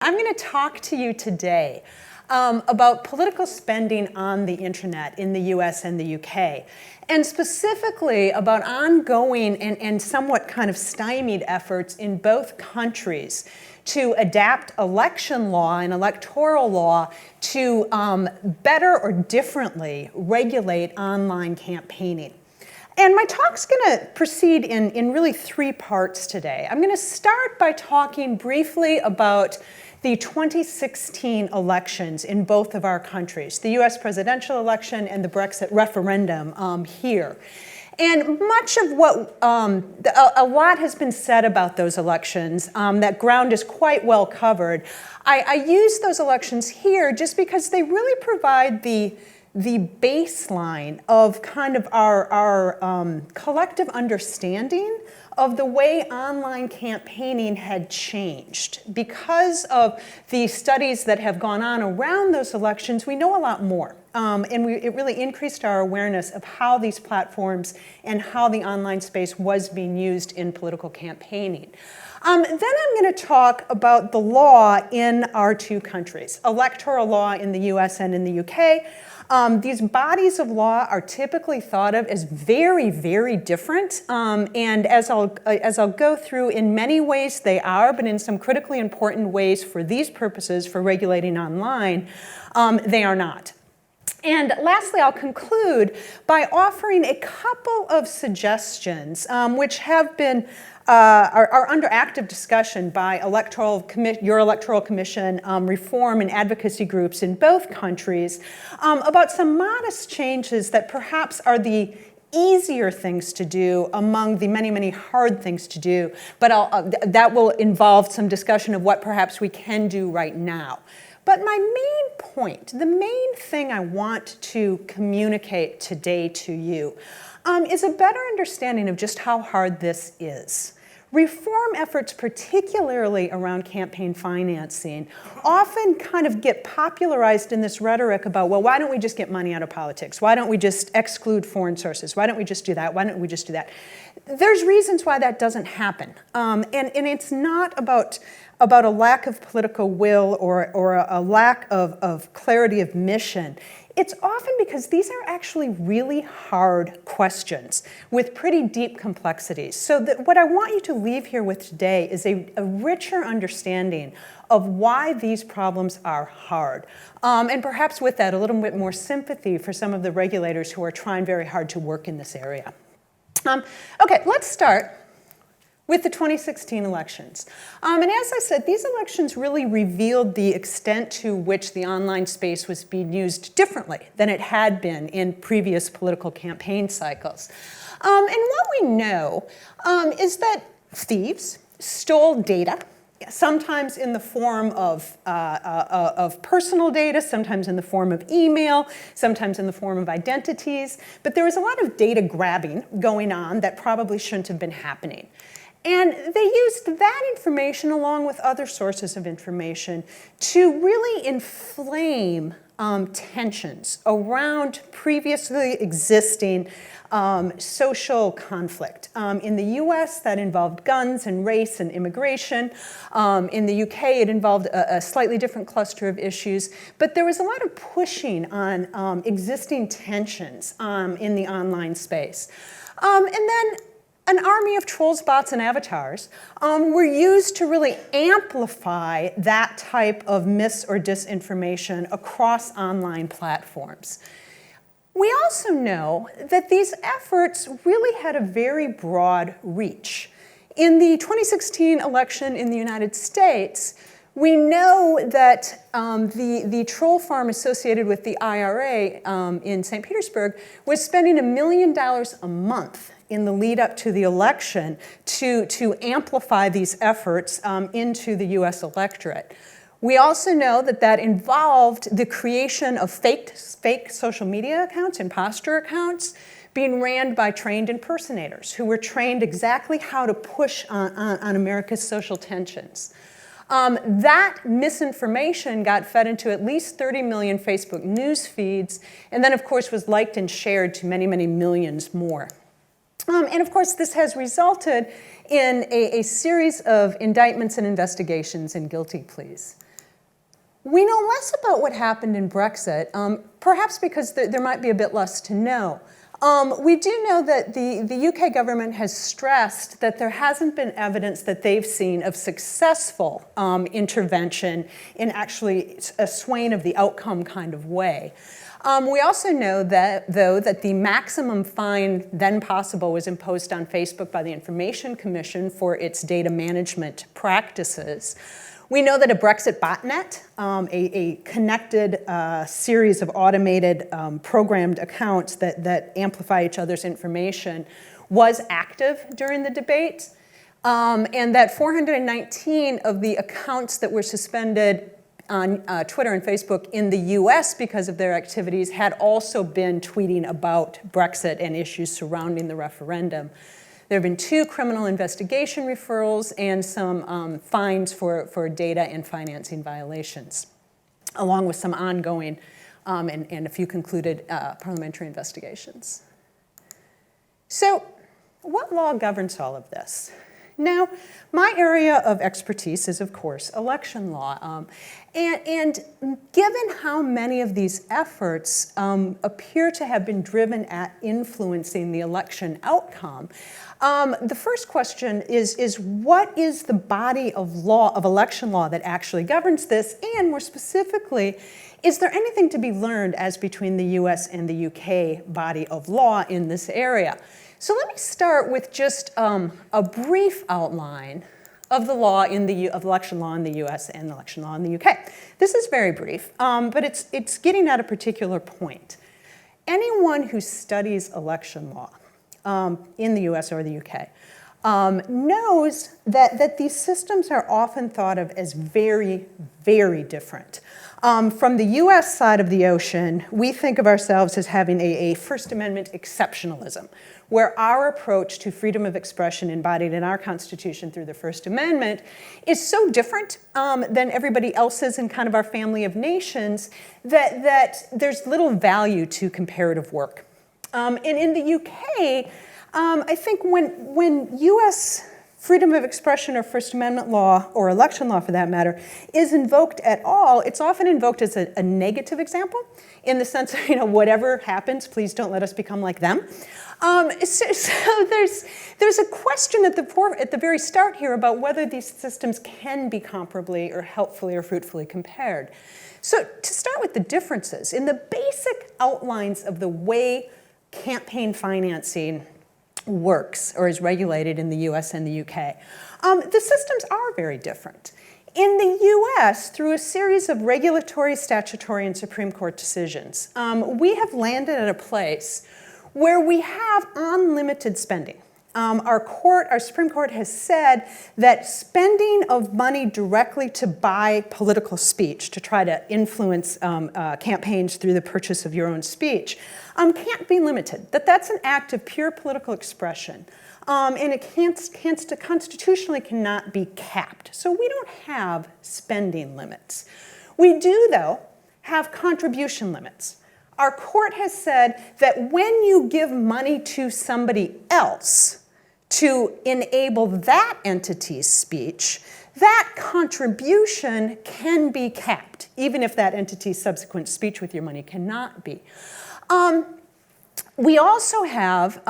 I'm going to talk to you today about political spending on the internet in the US and the UK, and specifically about ongoing and somewhat kind of stymied efforts in both countries to adapt election law and electoral law to better or differently regulate online campaigning. And my talk's going to proceed in really three parts today. I'm going to start by talking briefly about the 2016 elections in both of our countries, the US presidential election and the Brexit referendum here. And much of what, a lot has been said about those elections. That ground is quite well covered. I use those elections here just because they really provide the baseline of kind of our collective understanding of the way online campaigning had changed. Because of the studies that have gone on around those elections, we know a lot more. And it really increased our awareness of how these platforms and how the online space was being used in political campaigning. Then I'm going to talk about the law in our two countries, electoral law in the US and in the UK. These bodies of law are typically thought of as very, very different. And as I'll go through, in many ways they are, but in some critically important ways for these purposes, for regulating online, they are not. And lastly, I'll conclude by offering a couple of suggestions which have been are under active discussion by your electoral commission, reform and advocacy groups in both countries about some modest changes that perhaps are the easier things to do among the many, many hard things to do, but that will involve some discussion of what perhaps we can do right now. But my main point, the main thing I want to communicate today to you is a better understanding of just how hard this is. Reform efforts, particularly around campaign financing, often kind of get popularized in this rhetoric about, well, why don't we just get money out of politics? Why don't we just exclude foreign sources? Why don't we just do that? Why don't we just do that? There's reasons why that doesn't happen. And it's not about a lack of political will or a lack of clarity of mission. It's often because these are actually really hard questions with pretty deep complexities. So what I want you to leave here with today is a richer understanding of why these problems are hard. And perhaps with that, a little bit more sympathy for some of the regulators who are trying very hard to work in this area. Okay, let's start with the 2016 elections. And as I said, these elections really revealed the extent to which the online space was being used differently than it had been in previous political campaign cycles. And what we know is that thieves stole data, sometimes in the form of personal data, sometimes in the form of email, sometimes in the form of identities. But there was a lot of data grabbing going on that probably shouldn't have been happening. And they used that information along with other sources of information to really inflame tensions around previously existing social conflict. In the US, that involved guns and race and immigration. In the UK, it involved a slightly different cluster of issues. But there was a lot of pushing on existing tensions in the online space. And then an army of trolls, bots, and avatars were used to really amplify that type of mis- or disinformation across online platforms. We also know that these efforts really had a very broad reach. In the 2016 election in the United States, we know that the troll farm associated with the IRA in St. Petersburg was spending $1 million a month in the lead up to the election to amplify these efforts into the US electorate. We also know that that involved the creation of fake social media accounts, imposter accounts, being ran by trained impersonators who were trained exactly how to push on America's social tensions. That misinformation got fed into at least 30 million Facebook news feeds, and then of course was liked and shared to many, many millions more. And of course, this has resulted in a series of indictments and investigations and guilty pleas. We know less about what happened in Brexit, perhaps because there might be a bit less to know. We do know that the UK government has stressed that there hasn't been evidence that they've seen of successful intervention in actually a swaying of the outcome kind of way. We also know that, though, that the maximum fine then possible was imposed on Facebook by the Information Commission for its data management practices. We know that a Brexit botnet, a connected series of automated programmed accounts that amplify each other's information, was active during the debate, and that 419 of the accounts that were suspended on Twitter and Facebook in the US because of their activities had also been tweeting about Brexit and issues surrounding the referendum. There have been 2 criminal investigation referrals and some fines for data and financing violations, along with some ongoing and a few concluded parliamentary investigations. So, what law governs all of this? Now, my area of expertise is, of course, election law. And given how many of these efforts appear to have been driven at influencing the election outcome, the first question is what is the body of law, of election law, that actually governs this? And more specifically, is there anything to be learned as between the US and the UK body of law in this area? So let me start with just a brief outline of the law of election law in the US and election law in the UK. This is very brief, but it's getting at a particular point. Anyone who studies election law in the US or the UK knows that these systems are often thought of as very, very different. From the US side of the ocean, we think of ourselves as having a First Amendment exceptionalism, where our approach to freedom of expression embodied in our Constitution through the First Amendment is so different than everybody else's in kind of our family of nations that there's little value to comparative work. And in the UK, I think when US freedom of expression or First Amendment law, or election law for that matter, is invoked at all, it's often invoked as a negative example, in the sense of, whatever happens, please don't let us become like them. So there's a question at the very start here about whether these systems can be comparably or helpfully or fruitfully compared. So to start with the differences, in the basic outlines of the way campaign financing works or is regulated in the US and the UK, the systems are very different. In the US, through a series of regulatory, statutory, and Supreme Court decisions, we have landed at a place where we have unlimited spending. Our Supreme Court has said that spending of money directly to buy political speech, to try to influence campaigns through the purchase of your own speech, can't be limited, that's an act of pure political expression. And it constitutionally cannot be capped. So we don't have spending limits. We do, though, have contribution limits. Our court has said that when you give money to somebody else to enable that entity's speech, that contribution can be capped, even if that entity's subsequent speech with your money cannot be. We also have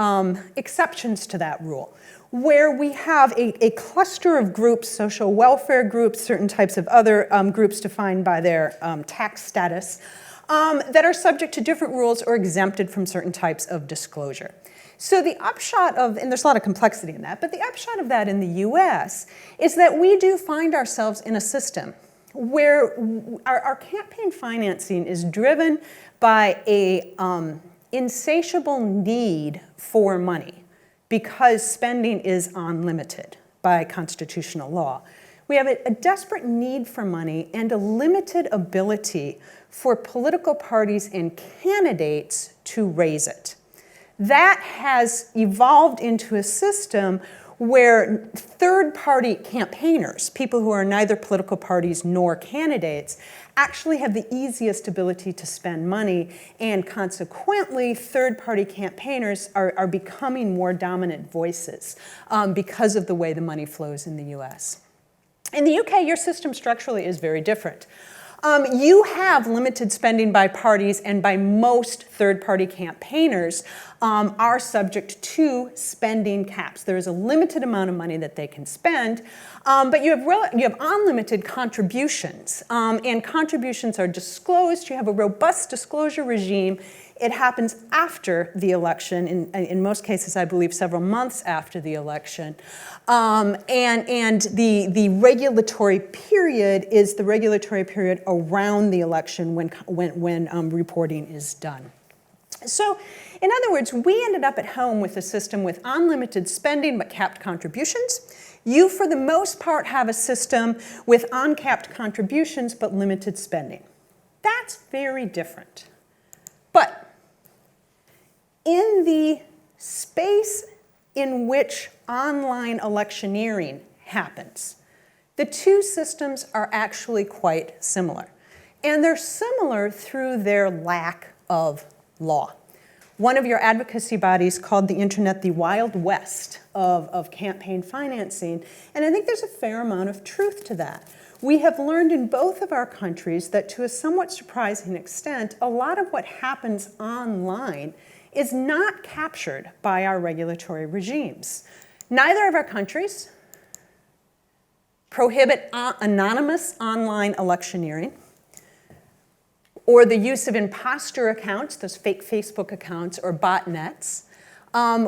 exceptions to that rule, where we have a cluster of groups, social welfare groups, certain types of other groups defined by their tax status, that are subject to different rules or exempted from certain types of disclosure. So the upshot of, and there's a lot of complexity in that, but the upshot of that in the US is that we do find ourselves in a system where our campaign financing is driven by a insatiable need for money because spending is unlimited by constitutional law. We have a desperate need for money and a limited ability for political parties and candidates to raise it. That has evolved into a system where third-party campaigners, people who are neither political parties nor candidates, actually have the easiest ability to spend money, and consequently, third-party campaigners are becoming more dominant voices because of the way the money flows in the US. In the UK, your system structurally is very different. You have limited spending by parties, and by most third-party campaigners are subject to spending caps. There is a limited amount of money that they can spend, but you have unlimited contributions, and contributions are disclosed. You have a robust disclosure regime. It happens after the election, in most cases, I believe, several months after the election. And the regulatory period is the regulatory period around the election when reporting is done. So, in other words, we ended up at home with a system with unlimited spending but capped contributions. You, for the most part, have a system with uncapped contributions but limited spending. That's very different. But in the space in which online electioneering happens, the two systems are actually quite similar. And they're similar through their lack of law. One of your advocacy bodies called the internet the Wild West of campaign financing, and I think there's a fair amount of truth to that. We have learned in both of our countries that, to a somewhat surprising extent, a lot of what happens online is not captured by our regulatory regimes. Neither of our countries prohibit anonymous online electioneering or the use of imposter accounts, those fake Facebook accounts, or botnets.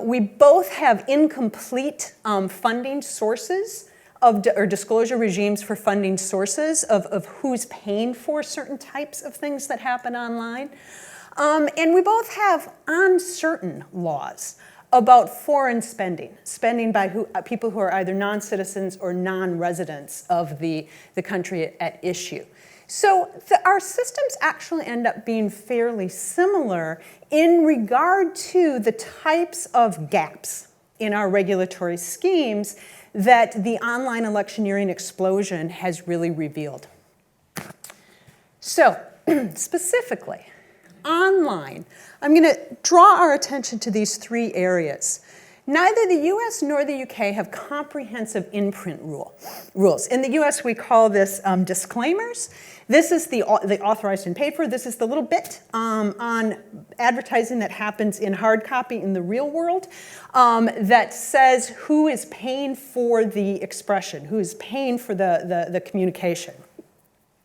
We both have incomplete funding sources or disclosure regimes for funding sources of who's paying for certain types of things that happen online. And we both have uncertain laws about foreign spending by people who are either non-citizens or non-residents of the country at issue. So our systems actually end up being fairly similar in regard to the types of gaps in our regulatory schemes that the online electioneering explosion has really revealed. So, specifically, online, I'm going to draw our attention to these three areas. Neither the US nor the UK have comprehensive imprint rules. In the US, we call this disclaimers. This is the authorized and paid for. This is the little bit on advertising that happens in hard copy in the real world that says who is paying for the expression, who is paying for the communication.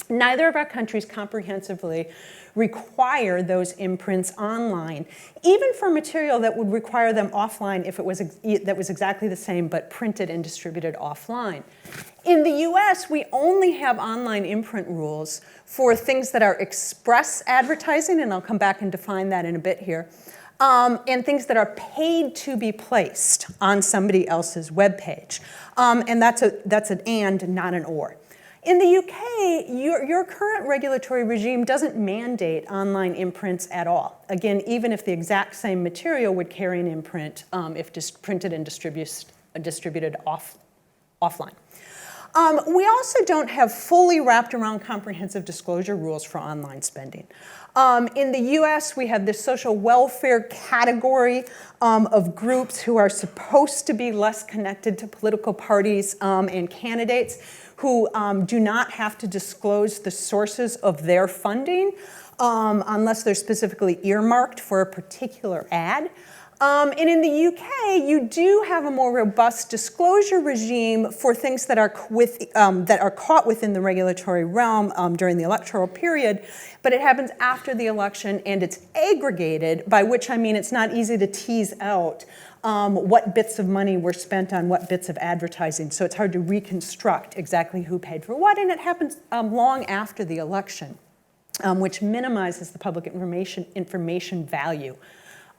Neither of our countries comprehensively require those imprints online, even for material that would require them offline if that was exactly the same but printed and distributed offline. In the US, we only have online imprint rules for things that are express advertising, and I'll come back and define that in a bit here, and things that are paid to be placed on somebody else's webpage. And that's an and, not an or. In the UK, your current regulatory regime doesn't mandate online imprints at all. Again, even if the exact same material would carry an imprint if printed and distributed offline. We also don't have fully wrapped around comprehensive disclosure rules for online spending. In the US, we have this social welfare category of groups who are supposed to be less connected to political parties and candidates, who do not have to disclose the sources of their funding unless they're specifically earmarked for a particular ad. And in the UK, you do have a more robust disclosure regime for things that are caught within the regulatory realm during the electoral period, but it happens after the election and it's aggregated, by which I mean it's not easy to tease out what bits of money were spent on what bits of advertising. So it's hard to reconstruct exactly who paid for what, and it happens long after the election, which minimizes the public information value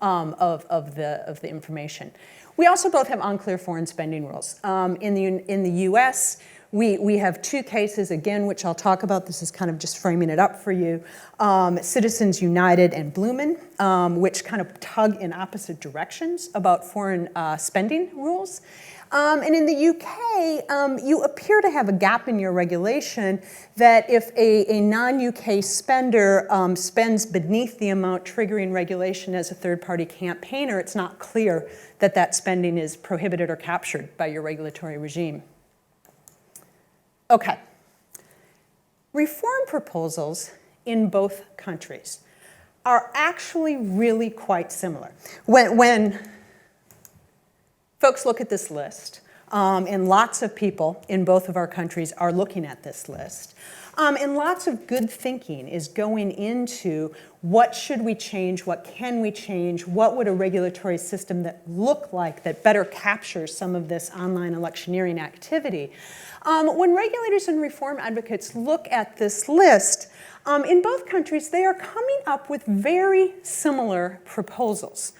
of the information. We also both have unclear foreign spending rules. In the US, we have two cases, again, which I'll talk about. This is kind of just framing it up for you. Citizens United and Bloomin', which kind of tug in opposite directions about foreign spending rules. And in the UK, you appear to have a gap in your regulation that if a non-UK spender spends beneath the amount triggering regulation as a third-party campaigner, it's not clear that that spending is prohibited or captured by your regulatory regime. Okay. reform proposals in both countries are actually really quite similar. When folks look at this list, and lots of people in both of our countries are looking at this list, and lots of good thinking is going into what should we change, what can we change, what would a regulatory system that look like that better captures some of this online electioneering activity. When regulators and reform advocates look at this list, in both countries, they are coming up with very similar proposals.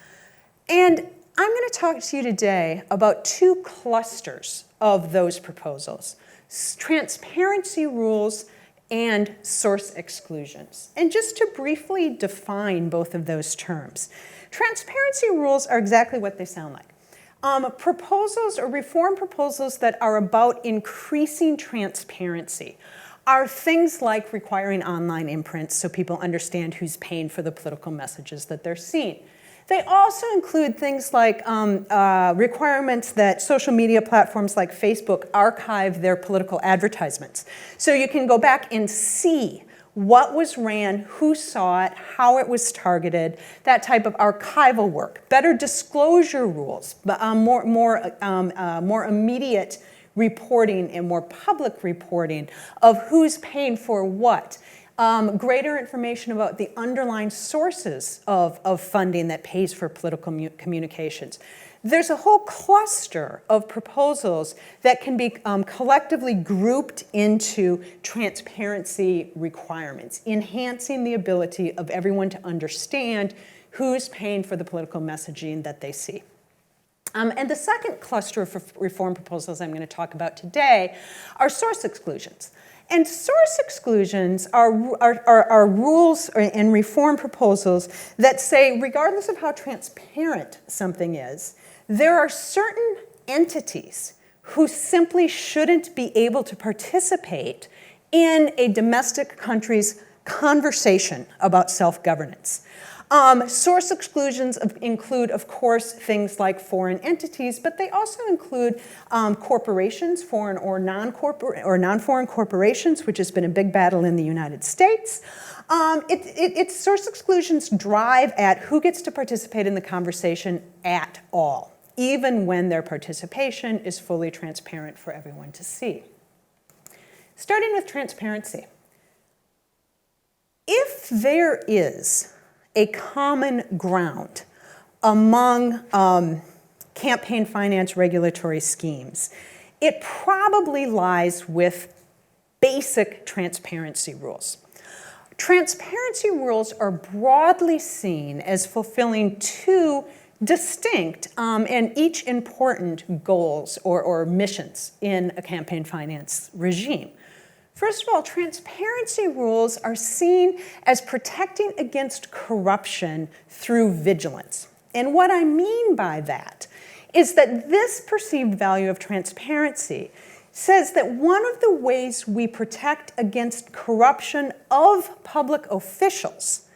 And I'm going to talk to you today about two clusters of those proposals: transparency rules and source exclusions. And just to briefly define both of those terms, transparency rules are exactly what they sound like. Proposals or reform proposals that are about increasing transparency are things like requiring online imprints so people understand who's paying for the political messages that they're seeing. They also include things like requirements that social media platforms like Facebook archive their political advertisements. So you can go back and see what was ran, who saw it, how it was targeted, that type of archival work. Better disclosure rules, more immediate reporting and more public reporting of who's paying for what. Greater information about the underlying sources of funding that pays for political communications. There's a whole cluster of proposals that can be collectively grouped into transparency requirements, enhancing the ability of everyone to understand who's paying for the political messaging that they see. And the second cluster of reform proposals I'm going to talk about today are source exclusions. And source exclusions are rules and reform proposals that say, regardless of how transparent something is, there are certain entities who simply shouldn't be able to participate in a domestic country's conversation about self-governance. Source exclusions include, of course, things like foreign entities, but they also include corporations, foreign or non-foreign corporations, which has been a big battle in the United States. Source exclusions drive at who gets to participate in the conversation at all, even when their participation is fully transparent for everyone to see. Starting with transparency. If there is a common ground among campaign finance regulatory schemes, it probably lies with basic transparency rules. Transparency rules are broadly seen as fulfilling two distinct and each important goals or missions in a campaign finance regime. First of all, transparency rules are seen as protecting against corruption through vigilance. And what I mean by that is that this perceived value of transparency says that one of the ways we protect against corruption of public officials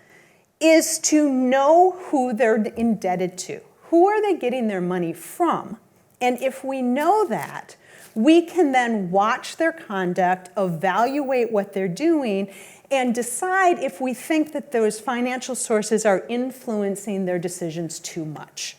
is to know who they're indebted to. Who are they getting their money from? And if we know that, we can then watch their conduct, evaluate what they're doing, and decide if we think that those financial sources are influencing their decisions too much.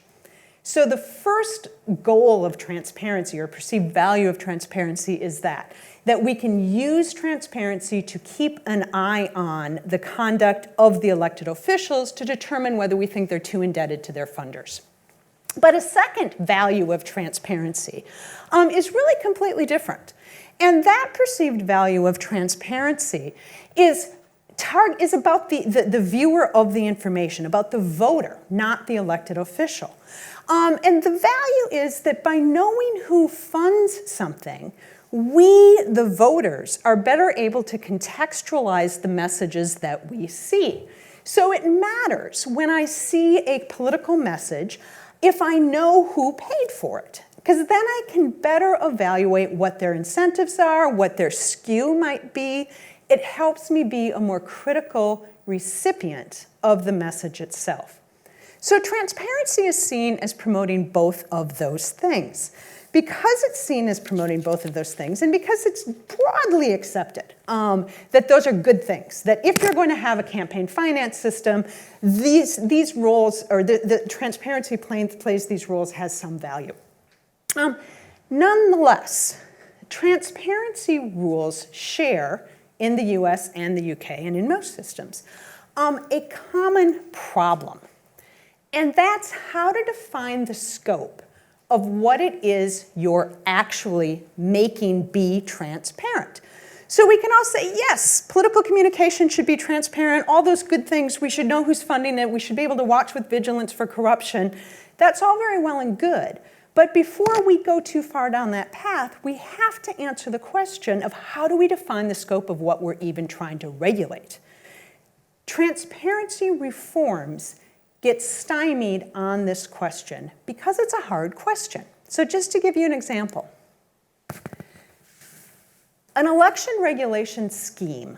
So the first goal of transparency, or perceived value of transparency, is that we can use transparency to keep an eye on the conduct of the elected officials to determine whether we think they're too indebted to their funders. But a second value of transparency is really completely different. And that perceived value of transparency is about the viewer of the information, about the voter, not the elected official. And the value is that by knowing who funds something, we, the voters, are better able to contextualize the messages that we see. So it matters when I see a political message if I know who paid for it, because then I can better evaluate what their incentives are, what their skew might be. It helps me be a more critical recipient of the message itself. So transparency is seen as promoting both of those things. because it's seen as promoting both of those things, and because it's broadly accepted that those are good things, that if you're going to have a campaign finance system, these roles, or the transparency plays these roles, has some value. Nonetheless, transparency rules share in the US and the UK, and in most systems, a common problem. And that's how to define the scope of what it is you're actually making be transparent. So we can all say, yes, political communication should be transparent, all those good things, we should know who's funding it, we should be able to watch with vigilance for corruption. That's all very well and good. But before we go too far down that path, we have to answer the question of how do we define the scope of what we're even trying to regulate. Transparency reforms get stymied on this question because it's a hard question. So just to give you an example, an election regulation scheme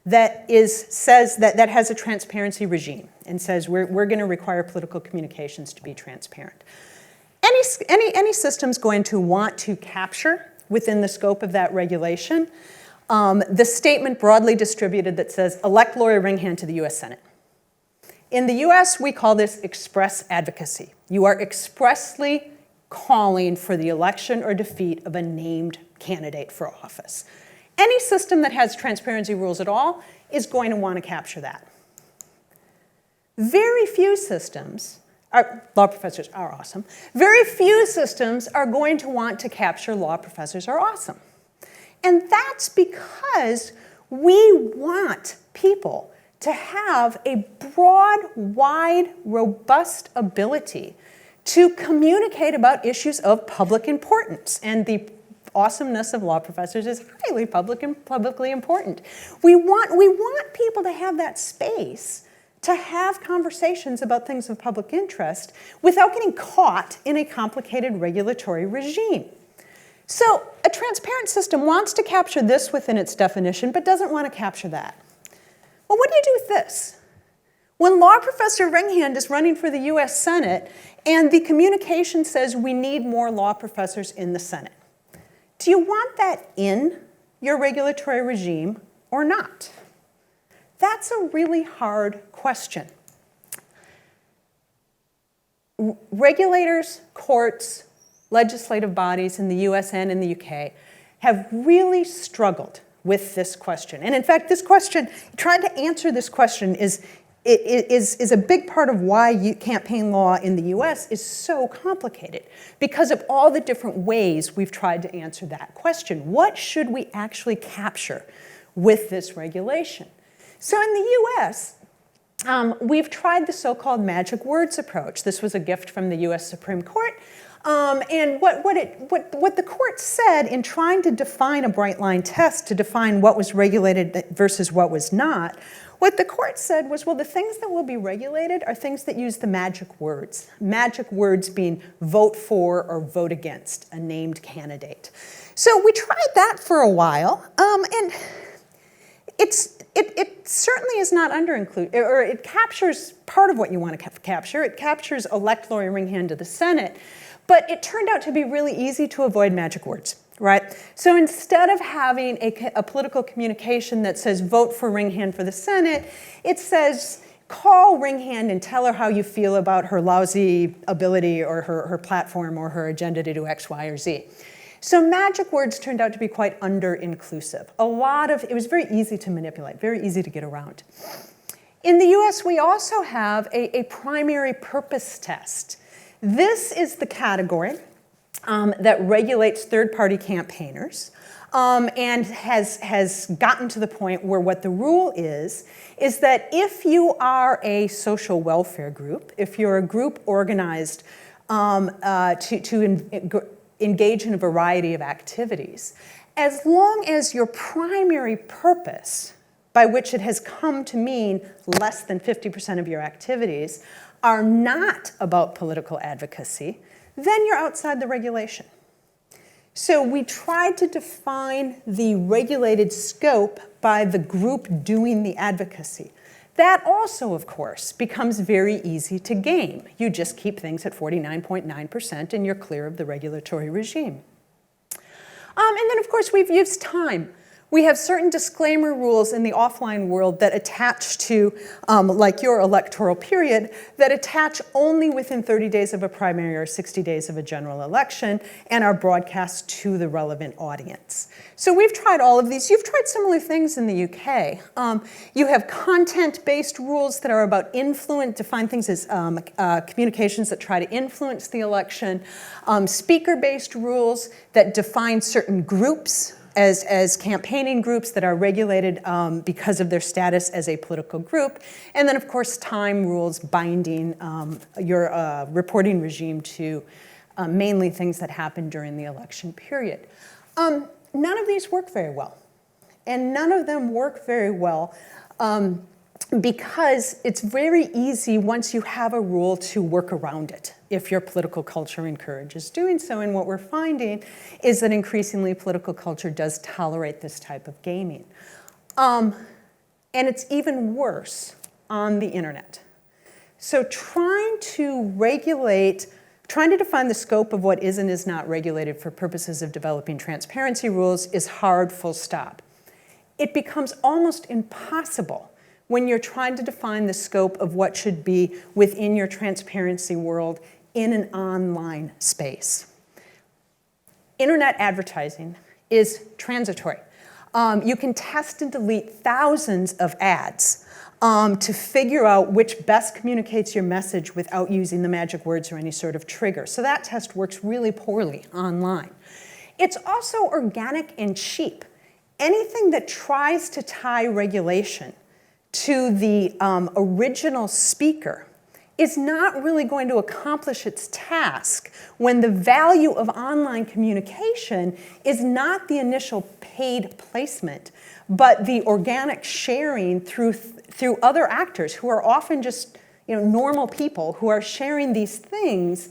that has a transparency regime and says we're going to require political communications to be transparent. Any system's going to want to capture within the scope of that regulation the statement broadly distributed that says elect Lori Ringhand to the US Senate. In the US, we call this express advocacy. You are expressly calling for the election or defeat of a named candidate for office. Any system that has transparency rules at all is going to want to capture that. Very few systems, law professors are awesome, very few systems are going to want to capture law professors are awesome. And that's because we want people to have a broad, wide, robust ability to communicate about issues of public importance. And the awesomeness of law professors is highly publicly important. We want people to have that space to have conversations about things of public interest without getting caught in a complicated regulatory regime. So a transparent system wants to capture this within its definition, but doesn't want to capture that. Well, what do you do with this? When law professor Ringhand is running for the US Senate and the communication says we need more law professors in the Senate, do you want that in your regulatory regime or not? That's a really hard question. Regulators, courts, legislative bodies in the US and in the UK have really struggled with this question. And in fact, this question, trying to answer this question is a big part of why campaign law in the US is so complicated, because of all the different ways we've tried to answer that question. What should we actually capture with this regulation? So in the US, we've tried the so-called magic words approach. This was a gift from the US Supreme Court. And what the court said in trying to define a bright line test to define what was regulated versus what was not, what the court said was, well, the things that will be regulated are things that use the magic words. Magic words being vote for or vote against a named candidate. So we tried that for a while, and it certainly is not under-included, or it captures part of what you want to capture. It captures elect Lori Ringhand to the Senate, but it turned out to be really easy to avoid magic words, right? So instead of having a political communication that says vote for Ringhand for the Senate, it says call Ringhand and tell her how you feel about her lousy ability or her platform or her agenda to do X, Y, or Z. So magic words turned out to be quite under-inclusive. It was very easy to manipulate, very easy to get around. In the US, we also have a primary purpose test. This is the category that regulates third-party campaigners and has gotten to the point where what the rule is that if you are a social welfare group, if you're a group organized to engage in a variety of activities, as long as your primary purpose, by which it has come to mean less than 50% of your activities, are not about political advocacy, then you're outside the regulation. So we tried to define the regulated scope by the group doing the advocacy. That also, of course, becomes very easy to game. You just keep things at 49.9% and you're clear of the regulatory regime. And then, of course, we've used time. We have certain disclaimer rules in the offline world that attach to, like your electoral period, that attach only within 30 days of a primary or 60 days of a general election and are broadcast to the relevant audience. So we've tried all of these. You've tried similar things in the UK. You have content-based rules that are about influence, define things as communications that try to influence the election, speaker-based rules that define certain groups as campaigning groups that are regulated because of their status as a political group. And then, of course, time rules binding your reporting regime to mainly things that happen during the election period. None of these work very well. And none of them work very well because it's very easy once you have a rule to work around it if your political culture encourages doing so. And what we're finding is that increasingly political culture does tolerate this type of gaming. And it's even worse on the internet. So trying to define the scope of what is and is not regulated for purposes of developing transparency rules is hard, full stop. It becomes almost impossible when you're trying to define the scope of what should be within your transparency world in an online space. Internet advertising is transitory. You can test and delete thousands of ads to figure out which best communicates your message without using the magic words or any sort of trigger. So that test works really poorly online. It's also organic and cheap. Anything that tries to tie regulation to the original speaker is not really going to accomplish its task when the value of online communication is not the initial paid placement, but the organic sharing through other actors who are often just normal people who are sharing these things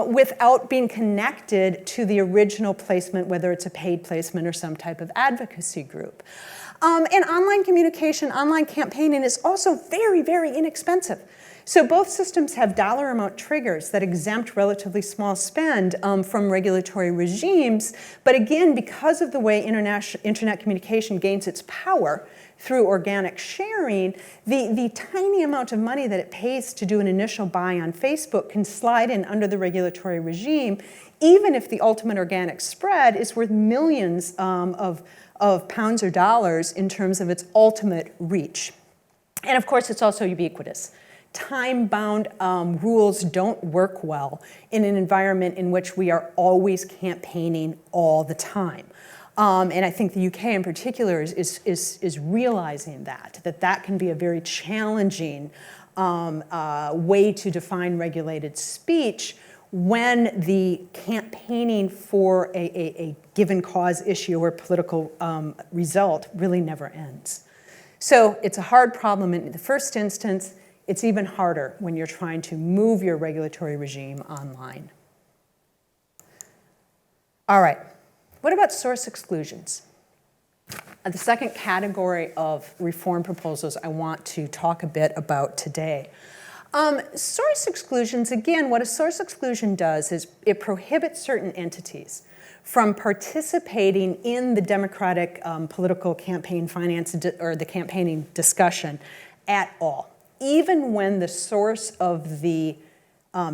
without being connected to the original placement, whether it's a paid placement or some type of advocacy group. And online communication, online campaigning is also very, very inexpensive. So both systems have dollar amount triggers that exempt relatively small spend from regulatory regimes. But again, because of the way internet communication gains its power through organic sharing, the tiny amount of money that it pays to do an initial buy on Facebook can slide in under the regulatory regime, even if the ultimate organic spread is worth millions of pounds or dollars in terms of its ultimate reach. And of course, it's also ubiquitous. Time-bound rules don't work well in an environment in which we are always campaigning all the time. And I think the UK in particular is realizing that can be a very challenging way to define regulated speech when the campaigning for a given cause, issue, or political result really never ends. So it's a hard problem in the first instance. It's even harder when you're trying to move your regulatory regime online. All right, what about source exclusions? The second category of reform proposals I want to talk a bit about today. Source exclusions, again, what a source exclusion does is it prohibits certain entities from participating in the democratic political campaign finance or the campaigning discussion at all, even when the source of the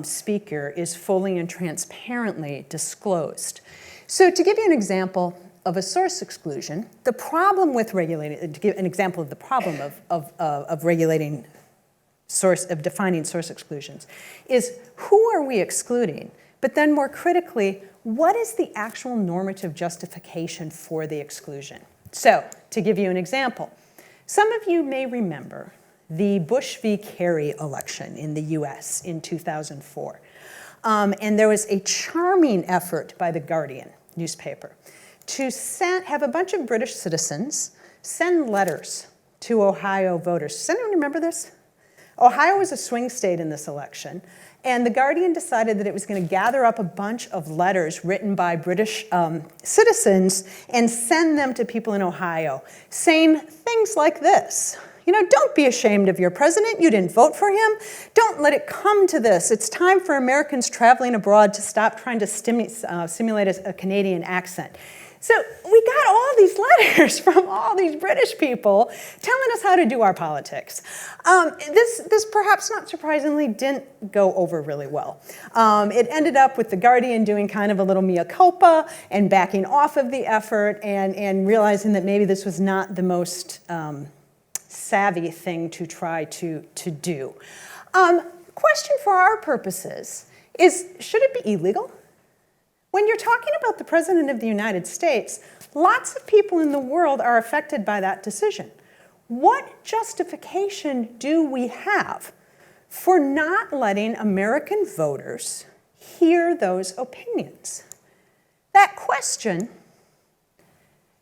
speaker is fully and transparently disclosed. So to give you an example of a source exclusion, the problem with regulating, to give an example of the problem of regulating of defining source exclusions, is who are we excluding? But then more critically, what is the actual normative justification for the exclusion? So to give you an example, some of you may remember the Bush v. Kerry election in the US in 2004. And there was a charming effort by The Guardian newspaper to have a bunch of British citizens send letters to Ohio voters. Does anyone remember this? Ohio was a swing state in this election, and The Guardian decided that it was going to gather up a bunch of letters written by British citizens and send them to people in Ohio, saying things like this. You know, don't be ashamed of your president. You didn't vote for him. Don't let it come to this. It's time for Americans traveling abroad to stop trying to simulate a Canadian accent. So we got all these letters from all these British people telling us how to do our politics. This perhaps not surprisingly didn't go over really well. It ended up with The Guardian doing kind of a little mea culpa and backing off of the effort and realizing that maybe this was not the most savvy thing to try to do. Question for our purposes is, should it be illegal? When you're talking about the President of the United States, lots of people in the world are affected by that decision. What justification do we have for not letting American voters hear those opinions? That question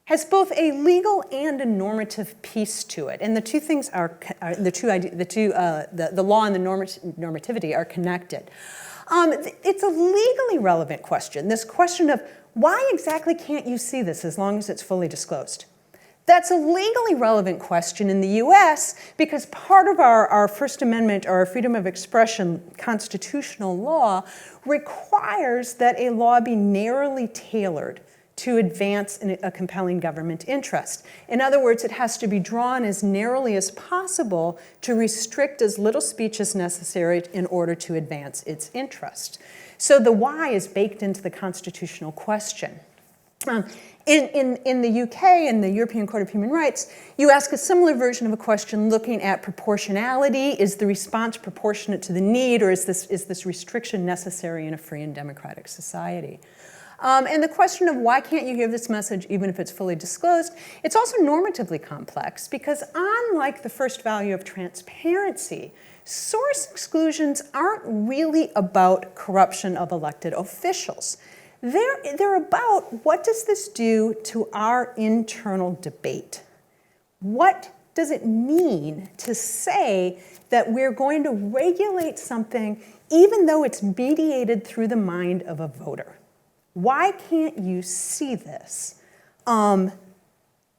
has both a legal and a normative piece to it, and the two things are the law and the normativity are connected. It's a legally relevant question, this question of why exactly can't you see this as long as it's fully disclosed? That's a legally relevant question in the US because part of our First Amendment or our freedom of expression constitutional law requires that a law be narrowly tailored to advance a compelling government interest. In other words, it has to be drawn as narrowly as possible to restrict as little speech as necessary in order to advance its interest. So the why is baked into the constitutional question. In the UK, in the European Court of Human Rights, you ask a similar version of a question looking at proportionality. Is the response proportionate to the need, or is this restriction necessary in a free and democratic society? And the question of why can't you hear this message even if it's fully disclosed, it's also normatively complex because unlike the first value of transparency, source exclusions aren't really about corruption of elected officials. They're about what does this do to our internal debate? What does it mean to say that we're going to regulate something even though it's mediated through the mind of a voter? Why can't you see this? And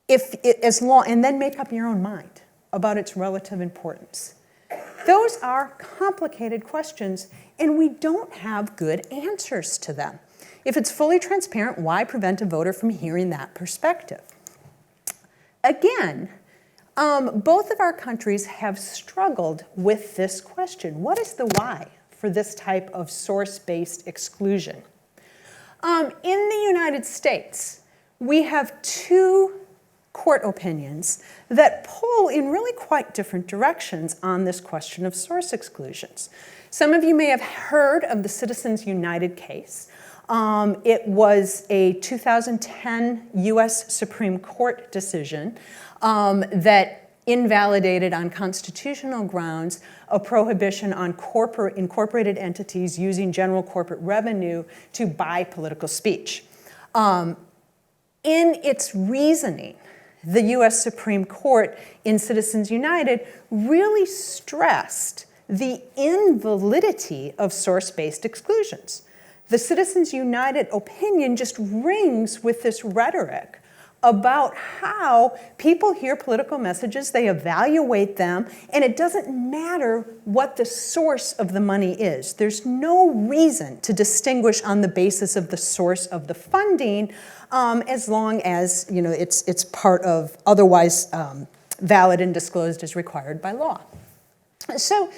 then make up your own mind about its relative importance. Those are complicated questions, and we don't have good answers to them. If it's fully transparent, why prevent a voter from hearing that perspective? Again, both of our countries have struggled with this question. What is the why for this type of source-based exclusion? In the United States, we have two court opinions that pull in really quite different directions on this question of source exclusions. Some of you may have heard of the Citizens United case. It was a 2010 US Supreme Court decision that invalidated on constitutional grounds a prohibition on incorporated entities using general corporate revenue to buy political speech. In its reasoning, the US Supreme Court in Citizens United really stressed the invalidity of source-based exclusions. The Citizens United opinion just rings with this rhetoric about how people hear political messages, they evaluate them, and it doesn't matter what the source of the money is. There's no reason to distinguish on the basis of the source of the funding as long as it's part of otherwise valid and disclosed as required by law. So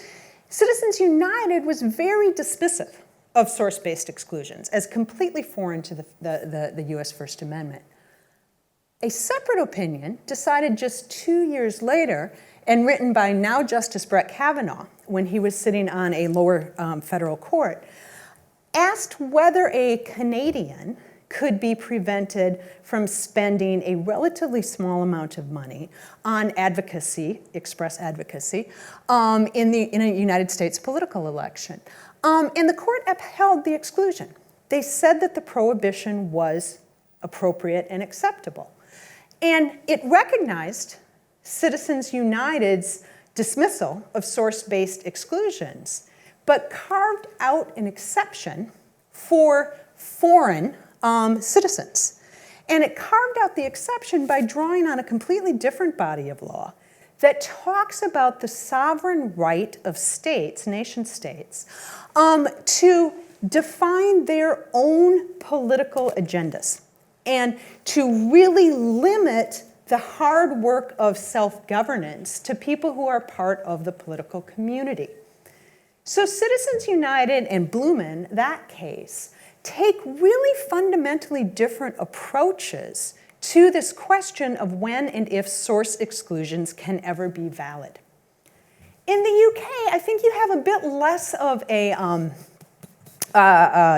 Citizens United was very dismissive of source-based exclusions as completely foreign to the US First Amendment. A separate opinion, decided just 2 years later and written by now Justice Brett Kavanaugh when he was sitting on a lower federal court, asked whether a Canadian could be prevented from spending a relatively small amount of money on advocacy, express advocacy, in a United States political election. And the court upheld the exclusion. They said that the prohibition was appropriate and acceptable. And it recognized Citizens United's dismissal of source-based exclusions, but carved out an exception for foreign citizens. And it carved out the exception by drawing on a completely different body of law that talks about the sovereign right of states, nation states, to define their own political agendas and to really limit the hard work of self-governance to people who are part of the political community. So Citizens United and Blumen, that case, take really fundamentally different approaches to this question of when and if source exclusions can ever be valid. In the UK, I think you have a bit less of a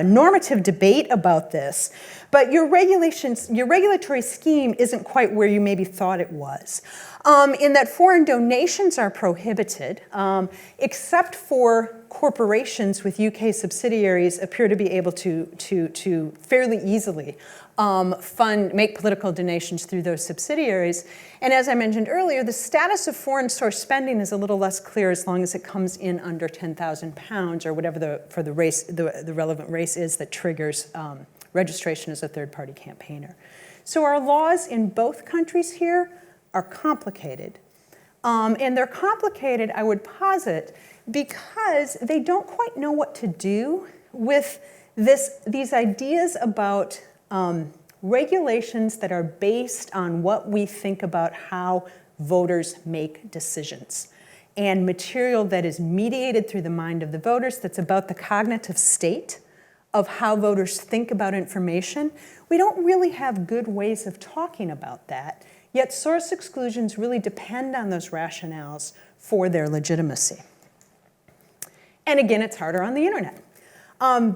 normative debate about this, but your regulatory scheme isn't quite where you maybe thought it was. In that foreign donations are prohibited, except for corporations with UK subsidiaries appear to be able to fairly easily make political donations through those subsidiaries. And as I mentioned earlier, the status of foreign source spending is a little less clear as long as it comes in under £10,000 or whatever the relevant race is that triggers registration as a third-party campaigner. So our laws in both countries here are complicated. And they're complicated, I would posit, because they don't quite know what to do with these ideas about regulations that are based on what we think about how voters make decisions, and material that is mediated through the mind of the voters that's about the cognitive state of how voters think about information. We don't really have good ways of talking about that, yet source exclusions really depend on those rationales for their legitimacy. And again, it's harder on the internet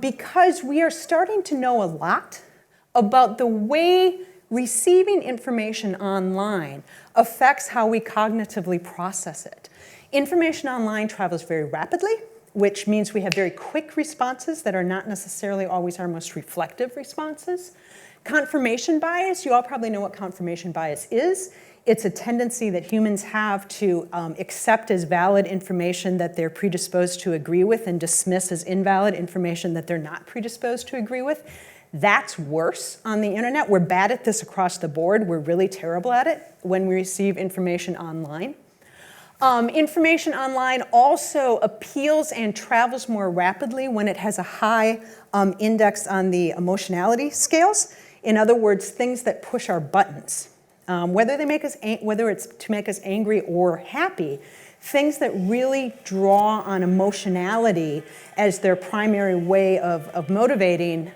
because we are starting to know a lot about the way receiving information online affects how we cognitively process it. Information online travels very rapidly, which means we have very quick responses that are not necessarily always our most reflective responses. Confirmation bias, you all probably know what confirmation bias is. It's a tendency that humans have to accept as valid information that they're predisposed to agree with and dismiss as invalid information that they're not predisposed to agree with. That's worse on the internet. We're bad at this across the board. We're really terrible at it when we receive information online. Information online also appeals and travels more rapidly when it has a high index on the emotionality scales. In other words, things that push our buttons. Whether it's to make us angry or happy, things that really draw on emotionality as their primary way of motivating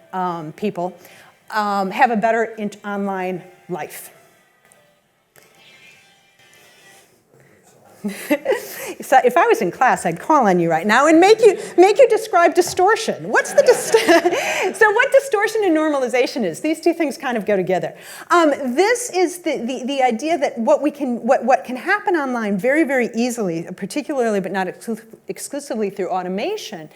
people have a better online life. So if I was in class, I'd call on you right now and make you describe distortion. What's the so what distortion and normalization is? These two things kind of go together. This is the idea that what can happen online very, very easily, particularly but not exclusively through automation,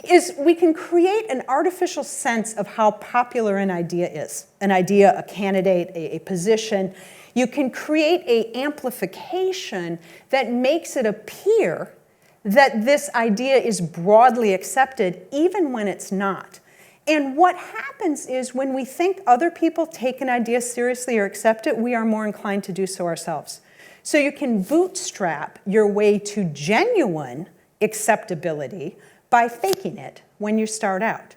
is we can create an artificial sense of how popular an idea is. An idea, a candidate, a position. You can create an amplification that makes it appear that this idea is broadly accepted even when it's not. And what happens is when we think other people take an idea seriously or accept it, we are more inclined to do so ourselves. So you can bootstrap your way to genuine acceptability by faking it when you start out.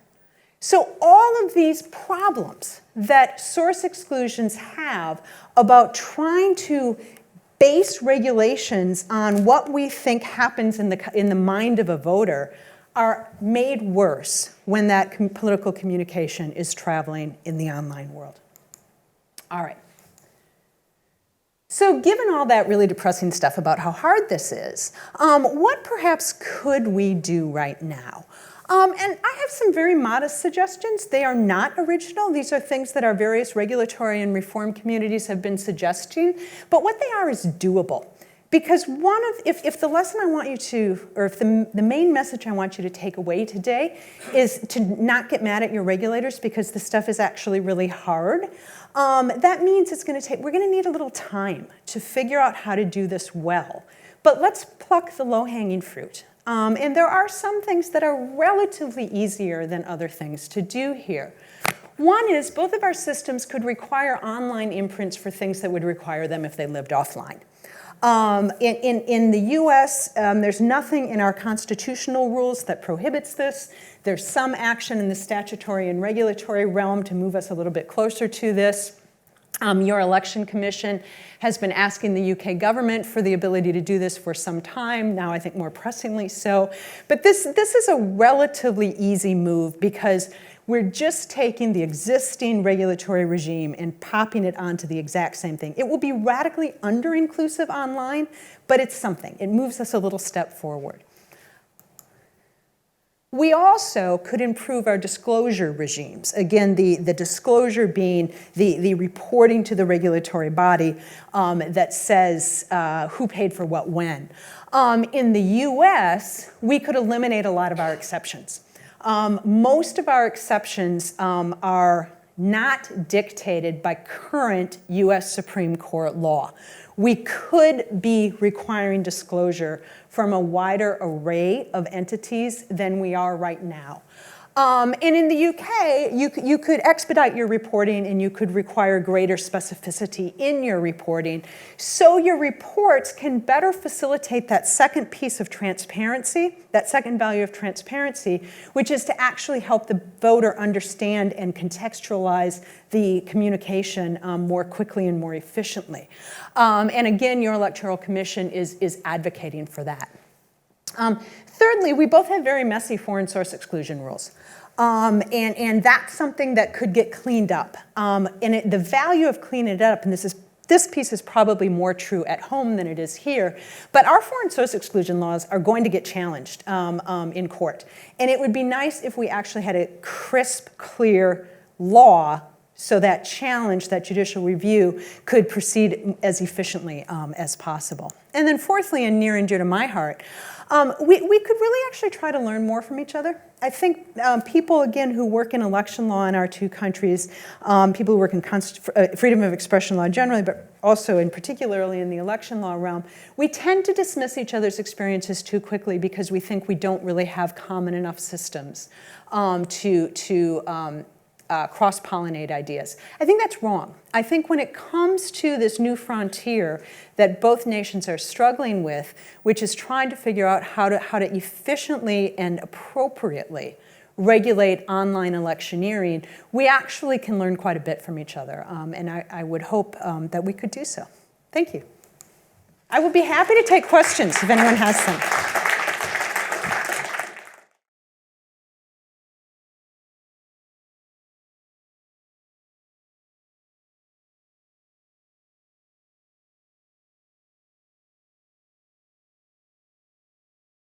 So all of these problems that source exclusions have about trying to base regulations on what we think happens in the mind of a voter are made worse when that political communication is traveling in the online world. All right. So given all that really depressing stuff about how hard this is, what perhaps could we do right now? And I have some very modest suggestions. They are not original. These are things that our various regulatory and reform communities have been suggesting. But what they are is doable. Because if the lesson I want you to, or if the main message I want you to take away today is to not get mad at your regulators because the stuff is actually really hard, that means we're going to need a little time to figure out how to do this well. But let's pluck the low-hanging fruit. And there are some things that are relatively easier than other things to do here. One is both of our systems could require online imprints for things that would require them if they lived offline. In the US, there's nothing in our constitutional rules that prohibits this. There's some action in the statutory and regulatory realm to move us a little bit closer to this. Your election commission has been asking the UK government for the ability to do this for some time, now I think more pressingly so. But this is a relatively easy move because we're just taking the existing regulatory regime and popping it onto the exact same thing. It will be radically under-inclusive online, but it's something. It moves us a little step forward. We also could improve our disclosure regimes. Again, the disclosure being the reporting to the regulatory body that says who paid for what when. In the US, we could eliminate a lot of our exceptions. Most of our exceptions are not dictated by current US Supreme Court law. We could be requiring disclosure from a wider array of entities than we are right now. And in the UK, you could expedite your reporting and you could require greater specificity in your reporting so your reports can better facilitate that second piece of transparency, that second value of transparency, which is to actually help the voter understand and contextualize the communication more quickly and more efficiently. And again, your Electoral Commission is advocating for that. Thirdly, we both have very messy foreign source exclusion rules. And that's something that could get cleaned up. The value of cleaning it up, and this piece is probably more true at home than it is here, but our foreign source exclusion laws are going to get challenged in court. And it would be nice if we actually had a crisp, clear law so that challenge, that judicial review, could proceed as efficiently as possible. And then fourthly, and near and dear to my heart, we could really actually try to learn more from each other. I think people, again, who work in election law in our two countries, people who work in freedom of expression law generally, but also and particularly in the election law realm, we tend to dismiss each other's experiences too quickly because we think we don't really have common enough systems to cross-pollinate ideas. I think that's wrong. I think when it comes to this new frontier that both nations are struggling with, which is trying to figure out how to efficiently and appropriately regulate online electioneering, we actually can learn quite a bit from each other. And I would hope that we could do so. Thank you. I would be happy to take questions if anyone has some.